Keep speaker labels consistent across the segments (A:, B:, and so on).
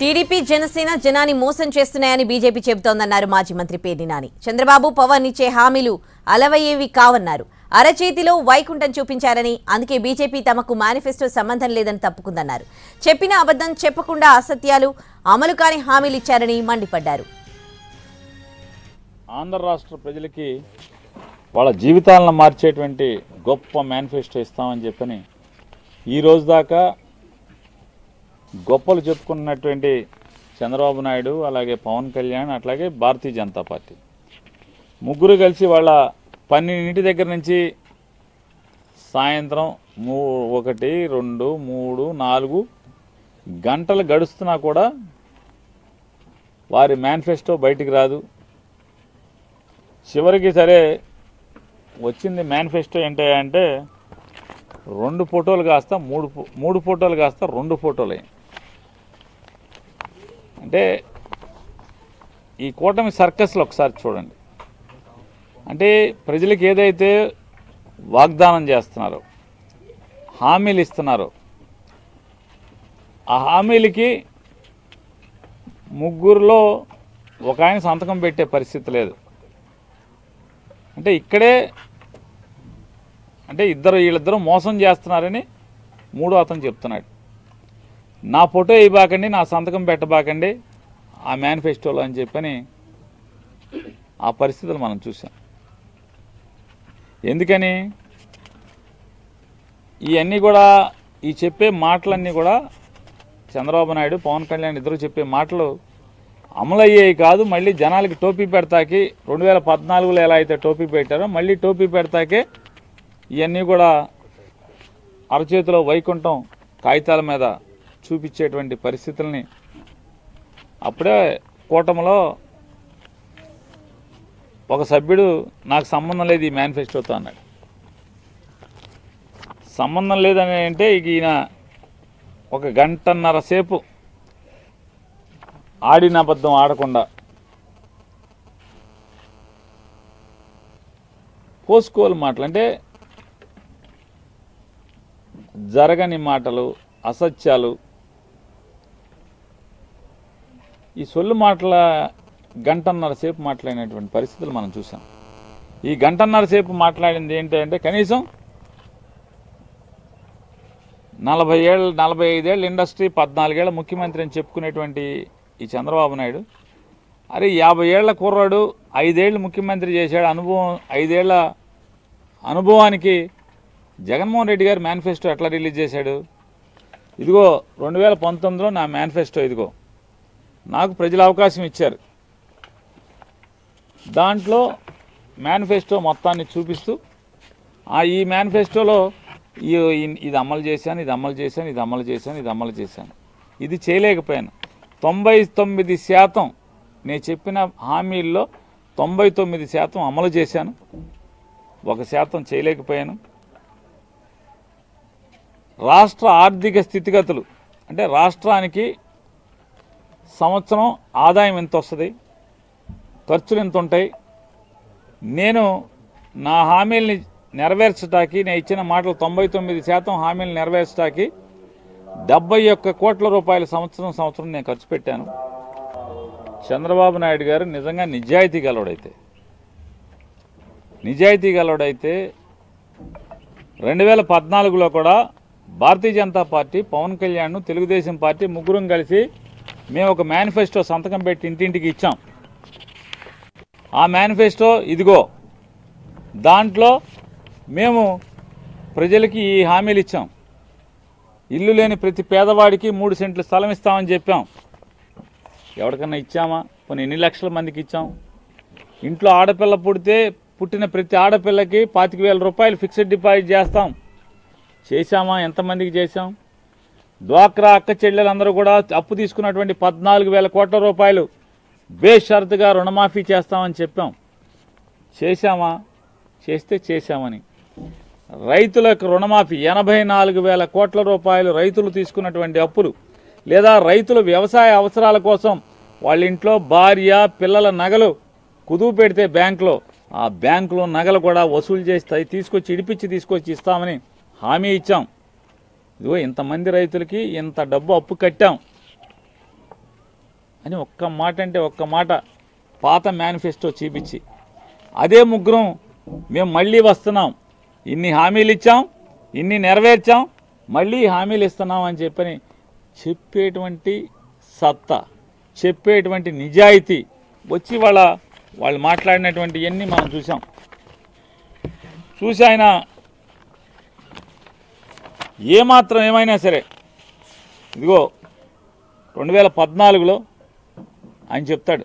A: TDP Janasena జనాన్ని మోసం చేస్తున్నాయని బీజేపీ చెబుతోందన్నారు మాజీ మంత్రి పేర్ని నాని. చంద్రబాబు పవన్ ఇచ్చే హామీలు అలవయ్యేవి కావన్నారు. అరచేతిలో వైకుంఠం చూపించారని, అందుకే బీజేపీ తమకు మేనిఫెస్టో సంబంధం లేదని తప్పుకుందన్నారు. చెప్పిన అబద్ధం చెప్పకుండా అసత్యాలు, అమలు కాని హామీలు ఇచ్చారని మండిపడ్డారు.
B: ఆంధ్ర రాష్ట్ర ప్రజలకి వాళ్ళ జీవితాలను మార్చేటువంటి గొప్ప మేనిఫెస్టో ఇస్తామని చెప్పని ఈ రోజు దాకా గొప్పలు చెప్పుకున్నటువంటి చంద్రబాబు నాయుడు, అలాగే పవన్ కళ్యాణ్, అట్లాగే భారతీయ జనతా పార్టీ ముగ్గురు కలిసి వాళ్ళ 12 దగ్గర నుంచి సాయంత్రం 1, 2, 3, 4 గంటలు గడుస్తున్నా కూడా వారి మేనిఫెస్టో బయటికి రాదు. చివరికి సరే వచ్చింది మేనిఫెస్టో ఏంటంటే 2 ఫోటోలు కాస్త 3 ఫోటోలు కాస్త 2 ఫోటోలు. అంటే ఈ కూటమి సర్కస్లో ఒకసారి చూడండి. అంటే ప్రజలకు ఏదైతే వాగ్దానం చేస్తున్నారో, హామీలు ఇస్తున్నారో, ఆ హామీలకి ముగ్గురులో ఒక ఆయన సంతకం పెట్టే పరిస్థితి లేదు. అంటే ఇక్కడే అంటే వీళ్ళిద్దరూ మోసం చేస్తున్నారని మూడో అతను చెప్తున్నాడు. నా ఫోటో ఇవ్వకండి, నా సంతకం పెట్టబాకండి ఆ మేనిఫెస్టోలో అని చెప్పని ఆ పరిస్థితులు మనం చూసాం. ఎందుకని ఇవన్నీ కూడా ఈ చెప్పే మాటలన్నీ కూడా చంద్రబాబు నాయుడు, పవన్ కళ్యాణ్ ఇద్దరు చెప్పే మాటలు అమలయ్యేవి కాదు. మళ్ళీ జనాలకి టోపీ పెడతాకి 2014లో ఎలా అయితే టోపీ పెట్టారో మళ్ళీ టోపీ పెడతాకే ఇవన్నీ కూడా అరచేతిలో వైకుంఠం కాగితాల మీద చూపించేటువంటి పరిస్థితుల్ని అప్పుడే కూటమిలో ఒక సభ్యుడు నాకు సంబంధం లేదు ఈ మేనిఫెస్టోతో అన్నాడు. సంబంధం లేదని అంటే ఈయన 1 గంటన్నర సేపు ఆడిన అబద్ధం ఆడకుండా పోసుకోలు మాటలు, అంటే జరగని మాటలు, అసత్యాలు, ఈ సొల్లు మాటల గంటన్నర సేపు మాట్లాడినటువంటి పరిస్థితులు మనం చూసాం. ఈ గంటన్నర సేపు మాట్లాడింది ఏంటంటే కనీసం 45 ఏళ్ళ ఇండస్ట్రీ, 14 ఏళ్ళ ముఖ్యమంత్రి అని చెప్పుకునేటువంటి ఈ చంద్రబాబు నాయుడు, అరే 50 ఏళ్ల కుర్రాడు 5 ఏళ్ళు ముఖ్యమంత్రి చేశాడు, అనుభవం 5 ఏళ్ల అనుభవానికి జగన్మోహన్ రెడ్డి గారు మేనిఫెస్టో ఎట్లా రిలీజ్ చేశాడు? ఇదిగో 2019లో నా మేనిఫెస్టో, ఇదిగో నాకు ప్రజలు అవకాశం ఇచ్చారు, దాంట్లో మేనిఫెస్టో మొత్తాన్ని చూపిస్తూ ఈ మేనిఫెస్టోలో ఇది అమలు చేశాను, ఇది అమలు చేశాను, ఇది అమలు చేశాను, ఇది అమలు చేశాను, ఇది చేయలేకపోయాను. 99% నేను చెప్పిన హామీల్లో 99% అమలు చేశాను, 1% చేయలేకపోయాను. రాష్ట్ర ఆర్థిక స్థితిగతులు అంటే రాష్ట్రానికి సంవత్సరం ఆదాయం ఎంత వస్తుంది, ఖర్చులు ఎంత ఉంటాయి, నేను నా హామీల్ని నెరవేర్చడానికి, నేను ఇచ్చిన మాటలు 99% హామీలు నెరవేర్చడానికి 71 కోట్ల రూపాయలు సంవత్సరం నేను ఖర్చు పెట్టాను. చంద్రబాబు నాయుడు గారు నిజంగా నిజాయితీ గలవాడైతే 2014లో కూడా భారతీయ జనతా పార్టీ, పవన్ కళ్యాణ్, తెలుగుదేశం పార్టీ ముగ్గురం కలిసి మేము ఒక మేనిఫెస్టో సంతకం పెట్టి ఇంటింటికి ఇచ్చాం. ఆ మేనిఫెస్టో ఇదిగో, దాంట్లో మేము ప్రజలకి ఈ హామీలు ఇచ్చాం. ఇల్లు లేని ప్రతి పేదవాడికి 3 సెంట్లు స్థలం ఇస్తామని చెప్పాం. ఎవరికన్నా ఇచ్చామా? కొన్ని ఎన్ని లక్షల మందికి ఇచ్చాం? ఇంట్లో ఆడపిల్ల పుట్టిన ప్రతి ఆడపిల్లకి 25,000 రూపాయలు ఫిక్స్డ్ డిపాజిట్ చేస్తాం. చేశామా? ఎంతమందికి చేశాం? డ్వాక్రా అక్క చెల్లెలందరూ కూడా అప్పు తీసుకున్నటువంటి 14,000 కోట్ల రూపాయలు బేషరతుగా రుణమాఫీ చేస్తామని చెప్పాం. చేశామా? చేస్తే చేశామని. రైతులకు రుణమాఫీ 84,000 కోట్ల రూపాయలు రైతులు తీసుకున్నటువంటి అప్పులు, లేదా రైతులు వ్యవసాయ అవసరాల కోసం వాళ్ళ ఇంట్లో భార్య పిల్లల నగలు కుదువు పెడితే బ్యాంకులో, ఆ బ్యాంకులో నగలు కూడా వసూలు చేస్తాయి, తీసుకొచ్చి ఇస్తామని హామీ ఇచ్చాం. ఇదిగో ఇంతమంది రైతులకి ఇంత డబ్బు అప్పు కట్టాం. అని ఒక్క మాట అంటే ఒక్క మాట పాత మేనిఫెస్టో చూపించి అదే ముగ్గురం మేము మళ్ళీ వస్తున్నాం, ఇన్ని హామీలు ఇచ్చాం, ఇన్ని నెరవేర్చాం, మళ్ళీ హామీలు ఇస్తున్నాం అని చెప్పేటువంటి సత్తా, చెప్పేటువంటి నిజాయితీ వచ్చి వాళ్ళు మాట్లాడినటువంటి ఇవన్నీ మనం చూసి ఆయన ఏమాత్రం ఏమైనా సరే ఇదిగో 2014లో ఆయన చెప్తాడు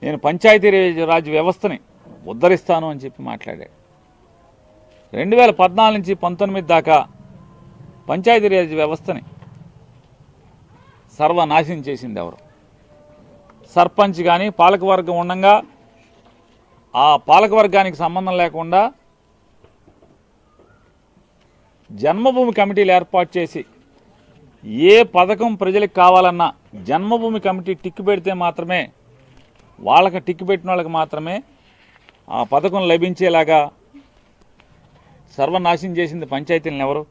B: నేను పంచాయతీ రాజ్ వ్యవస్థని ఉద్ధరిస్తాను అని చెప్పి మాట్లాడాడు. 2014 నుంచి 19 దాకా పంచాయతీ రాజ్ వ్యవస్థని సర్వనాశనం చేసింది ఎవరు? సర్పంచ్ కానీ పాలకవర్గం ఉండగా ఆ పాలకవర్గానికి సంబంధం లేకుండా జన్మభూమి కమిటీలు ఏర్పాటు చేసి ఏ పథకం ప్రజలకు కావాలన్నా జన్మభూమి కమిటీ టిక్కు పెడితే మాత్రమే వాళ్ళకి టిక్కు పెట్టిన వాళ్ళకి మాత్రమే ఆ పథకం లభించేలాగా సర్వనాశనం చేసింది పంచాయతీలను ఎవరు?